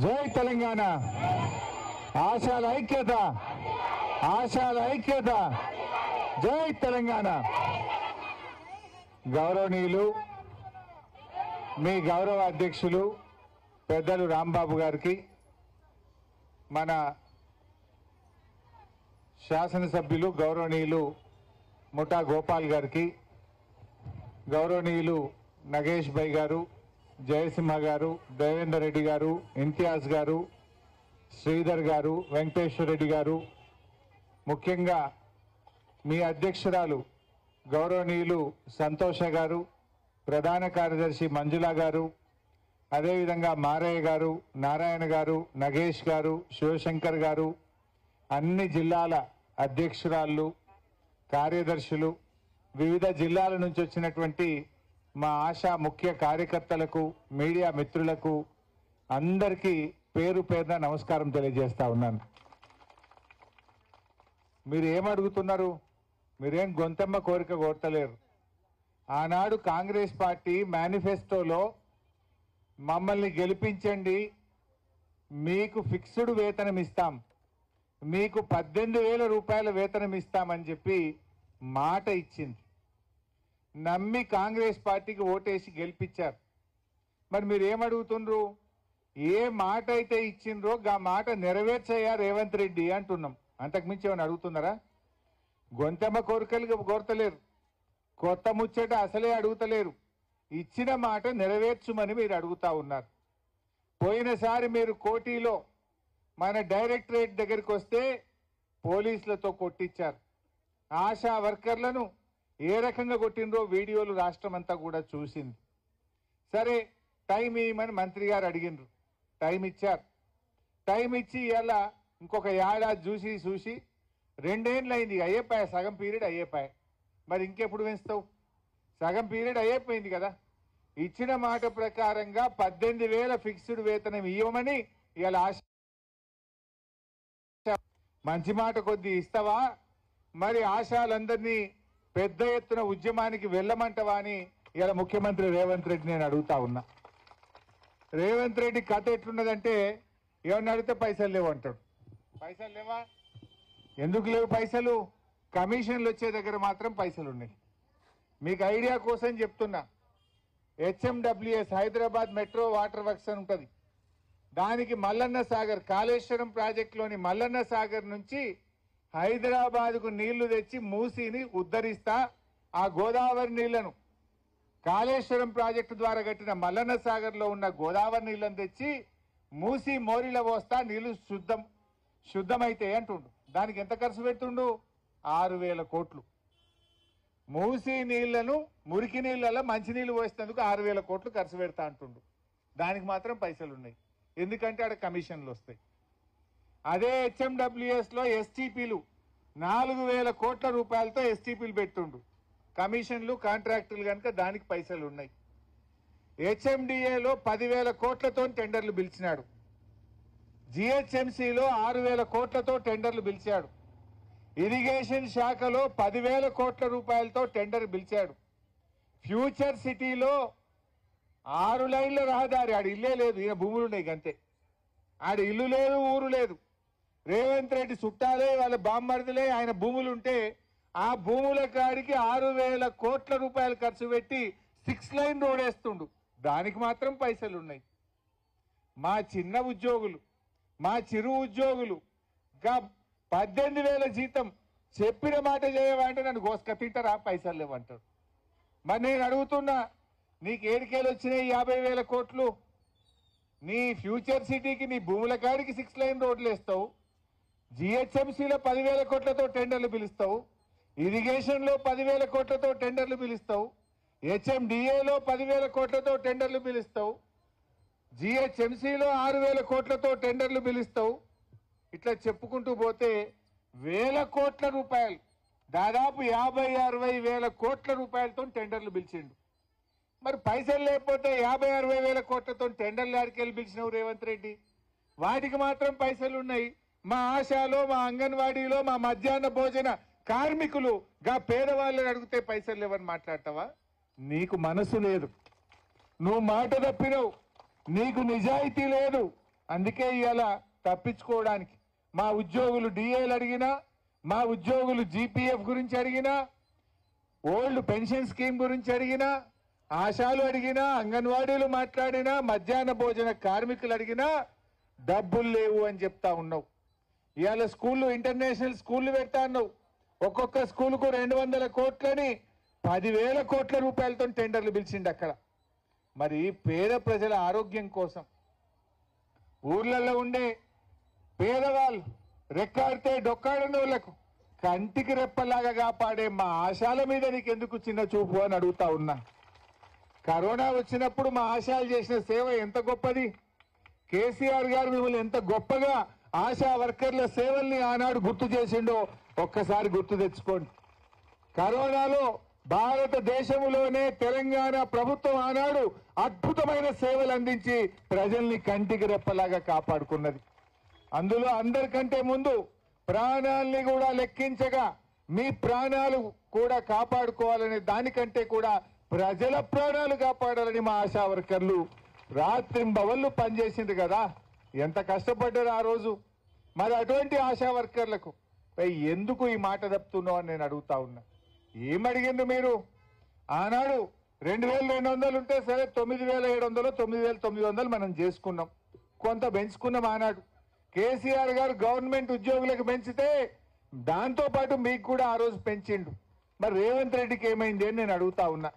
జై తెలంగాణ ఆశాల ఐక్యత ఆశాల ఐక్యత జై తెలంగాణ గౌరవనీయులు మీ గౌరవ అధ్యక్షులు పెద్దలు రాంబాబు గారికి మన శాసనసభ్యులు గౌరవనీయులు ముఠా గోపాల్ గారికి గౌరవనీయులు నగేష్ భాయ్ గారు జయసింహ గారు దేవేందర్ రెడ్డి గారు ఇంతియాజ్ గారు శ్రీధర్ గారు వెంకటేశ్వర రెడ్డి గారు ముఖ్యంగా మీ అధ్యక్షురాలు గౌరవనీయులు సంతోష గారు ప్రధాన కార్యదర్శి మంజుల గారు అదేవిధంగా మారయ్య గారు నారాయణ గారు నగేష్ గారు శివశంకర్ గారు అన్ని జిల్లాల అధ్యక్షురాళ్ళు కార్యదర్శులు వివిధ జిల్లాల నుంచి వచ్చినటువంటి మా ఆశా ముఖ్య కార్యకర్తలకు మీడియా మిత్రులకు అందరికీ పేరు పేరున నమస్కారం తెలియజేస్తా ఉన్నాను. మీరు ఏమడుగుతున్నారు? మీరేం గొంతెమ్మ కోరిక కోరతలేరు. ఆనాడు కాంగ్రెస్ పార్టీ మేనిఫెస్టోలో మమ్మల్ని గెలిపించండి, మీకు ఫిక్స్డ్ వేతనం ఇస్తాం, మీకు 18,000 రూపాయల వేతనం ఇస్తామని చెప్పి మాట ఇచ్చింది. నమ్మి కాంగ్రెస్ పార్టీకి ఓటేసి గెలిపించారు. మరి మీరు ఏమడుగుతుండ్రు? ఏ మాట అయితే ఇచ్చిండ్రో ఆ మాట నెరవేర్చయ్యా రేవంత్ రెడ్డి అంటున్నాం. అంతకుమించి ఏమైనా అడుగుతున్నారా? గొంతెమ్మ కోరికలు కోరతలేరు, కొత్త ముచ్చట అసలే అడుగుతలేరు. ఇచ్చిన మాట నెరవేర్చుమని మీరు అడుగుతా ఉన్నారు. పోయినసారి మీరు కోటిలో మన డైరెక్టరేట్ దగ్గరికి వస్తే పోలీసులతో కొట్టించారు. ఆశా వర్కర్లను ఏ రకంగా కొట్టిండ్రో వీడియోలు రాష్ట్రం అంతా కూడా చూసింది. సరే టైం ఇవ్వమని మంత్రి గారు అడిగినరు, టైం ఇచ్చారు. టైం ఇచ్చి ఇలా ఇంకొక ఏడాది చూసి 2 ఏళ్ళు అయింది, అయ్యేపాయ సగం పీరియడ్ అయ్యేపాయ. మరి ఇంకెప్పుడు పెంచుతావు? సగం పీరియడ్ అయిపోయింది కదా. ఇచ్చిన మాట ప్రకారంగా 18,000 ఫిక్స్డ్ వేతనం ఇవ్వమని ఇవాళ ఆశ మంచి మాట కొద్ది ఇస్తావా? మరి ఆశాలందరినీ పెద్ద ఎత్తున ఉద్యమానికి వెళ్ళమంటవా అని ఇలా ముఖ్యమంత్రి రేవంత్ రెడ్డి నేను అడుగుతా ఉన్నా. రేవంత్ రెడ్డి కథ ఎట్లున్నదంటే ఏమన్నా అడిగితే పైసలు లేవు అంటాడు. పైసలు లేవా? ఎందుకు లేవు పైసలు? కమిషన్లు వచ్చే దగ్గర మాత్రం పైసలు ఉన్నాయి. మీకు ఐడియా కోసం చెప్తున్నా, HMWS Hyderabad metro water works అని ఉంటుంది. దానికి మల్లన్న సాగర్ కాళేశ్వరం ప్రాజెక్టులోని మల్లన్న సాగర్ నుంచి హైదరాబాద్కు నీళ్లు తెచ్చి మూసీని ఉద్ధరిస్తా, ఆ గోదావరి నీళ్లను కాళేశ్వరం ప్రాజెక్టు ద్వారా కట్టిన మల్లన్న సాగర్లో ఉన్న గోదావరి నీళ్లను తెచ్చి మూసీ మోరిలో పోస్తా, నీళ్లు శుద్ధమైతే అంటుండు. దానికి ఎంత ఖర్చు పెడుతుండు? 6,000 కోట్లు. మూసీ నీళ్లను మురికి నీళ్ళలో మంచినీళ్ళు పోసేందుకు 6,000 కోట్లు ఖర్చు పెడతా అంటుండు. దానికి మాత్రం పైసలు ఉన్నాయి, ఎందుకంటే ఆడ కమిషన్లు వస్తాయి. అదే HMWS లో STPలు 4,000 కోట్ల రూపాయలతో STPలు పెట్టుండు. కమిషన్లు కాంట్రాక్టులు కనుక దానికి పైసలు ఉన్నాయి. HMDAలో 10,000 కోట్లతో టెండర్లు పిలిచినాడు. GHMCలో 6,000 కోట్లతో టెండర్లు పిలిచాడు. ఇరిగేషన్ శాఖలో 10,000 కోట్ల రూపాయలతో టెండర్ పిలిచాడు. ఫ్యూచర్ సిటీలో 6 లైన్ల రహదారి, ఆడ ఇల్లే లేదు, ఈయన భూములు ఉన్నాయి అంతే. ఆడ ఇల్లు లేదు, ఊరు లేదు. రేవంత్ రెడ్డి చుట్టాలే, వాళ్ళ బామ్మర్దులే, ఆయన భూములుంటే ఆ భూముల కాడికి 6,000 కోట్ల రూపాయలు ఖర్చు పెట్టి 6 లైన్ రోడ్ వేస్తుండు. దానికి మాత్రం పైసలు ఉన్నాయి. మా చిన్న ఉద్యోగులు, మా చిరు ఉద్యోగులు 18,000 జీతం చెప్పిన మాట చేయమంటే నన్ను గోసుక తింటారా? పైసలు లేవంటాడు. మరి నేను అడుగుతున్నా, నీకు ఏడికేలు వచ్చినాయి 50,000 కోట్లు? నీ ఫ్యూచర్ సిటీకి నీ భూముల కాడికి 6 లైన్ రోడ్లు వేస్తావు, GHMCలో 10,000 కోట్లతో టెండర్లు పిలుస్తావు, ఇరిగేషన్లో 10,000 కోట్లతో టెండర్లు పిలుస్తావు, HMDAలో 10,000 కోట్లతో టెండర్లు పిలుస్తావు, GHMCలో 6,000 కోట్లతో టెండర్లు పిలుస్తావు. ఇట్లా చెప్పుకుంటూ పోతే 1,000 కోట్ల రూపాయలు, దాదాపు 50,000-60,000 కోట్ల రూపాయలతో టెండర్లు పిలిచిండు. మరి పైసలు లేకపోతే 50,000-60,000 కోట్లతో టెండర్లు ఆడికెళ్ళి పిలిచినావు రేవంత్ రెడ్డి. వాటికి మాత్రం పైసలు ఉన్నాయి. మా ఆశాలో, మా అంగన్వాడీలో, మా మధ్యాహ్న భోజన కార్మికులు పేదవాళ్ళని అడిగితే పైసలు లేవని మాట్లాడతావా? నీకు మనసు లేదు, నువ్వు మాట తప్పినవు, నీకు నిజాయితీ లేదు, అందుకే ఇవాళ తప్పించుకోవడానికి మా ఉద్యోగులు డిఏలు అడిగినా, మా ఉద్యోగులు జీపీఎఫ్ గురించి అడిగినా, ఓల్డ్ పెన్షన్ స్కీమ్ గురించి అడిగినా, ఆశాలు అడిగినా, అంగన్వాడీలు మాట్లాడినా, మధ్యాహ్న భోజన కార్మికులు అడిగినా డబ్బులు లేవు అని చెప్తా ఉన్నావు. ఇవాళ స్కూళ్ళు, ఇంటర్నేషనల్ స్కూళ్ళు పెడతా అన్నావు. ఒక్కొక్క స్కూలుకు 200 కోట్లని 10,000 కోట్ల రూపాయలతో టెండర్లు పిలిచిండు అక్కడ. మరి పేద ప్రజల ఆరోగ్యం కోసం ఊర్లలో ఉండే పేదవాళ్ళు, రెక్కాడితే డొక్కాడని వాళ్ళకు కంటికి రెప్పలాగా కాపాడే మా ఆశాల మీద నీకెందుకు చిన్న చూపు అని అడుగుతా ఉన్నా. కరోనా వచ్చినప్పుడు మా ఆశాలు చేసిన సేవ ఎంత గొప్పది. కేసీఆర్ గారు మిమ్మల్ని ఎంత గొప్పగా ఆశా వర్కర్ల సేవల్ని ఆనాడు గుర్తు చేసిండో ఒక్కసారి గుర్తు తెచ్చుకోండి. కరోనాలో భారతదేశంలోనే తెలంగాణ ప్రభుత్వం ఆనాడు అద్భుతమైన సేవలు అందించి ప్రజల్ని కంటికి రెప్పలాగా కాపాడుకున్నది. అందులో అందరికంటే ముందు ప్రాణాలని కూడా లెక్కించగా మీ ప్రాణాలు కూడా కాపాడుకోవాలనే దానికంటే కూడా ప్రజల ప్రాణాలు కాపాడాలని మా ఆశా వర్కర్లు రాత్రింబవళ్ళు పనిచేసింది కదా. ఎంత కష్టపడ్డారు ఆ రోజు. మరి అటువంటి ఆశా వర్కర్లకు ఎందుకు ఈ మాట తప్పుతున్నావు అని నేను అడుగుతా ఉన్నా. ఏమడిగిండు మీరు? ఆనాడు 2,200 ఉంటే సరే 9,700, 9,900 మనం చేసుకున్నాం, కొంత పెంచుకున్నాం. ఆనాడు కేసీఆర్ గారు గవర్నమెంట్ ఉద్యోగులకు పెంచితే దాంతో పాటు మీకు కూడా ఆ రోజు పెంచిండు. మరి రేవంత్ రెడ్డికి ఏమైంది అని నేను అడుగుతా ఉన్నా.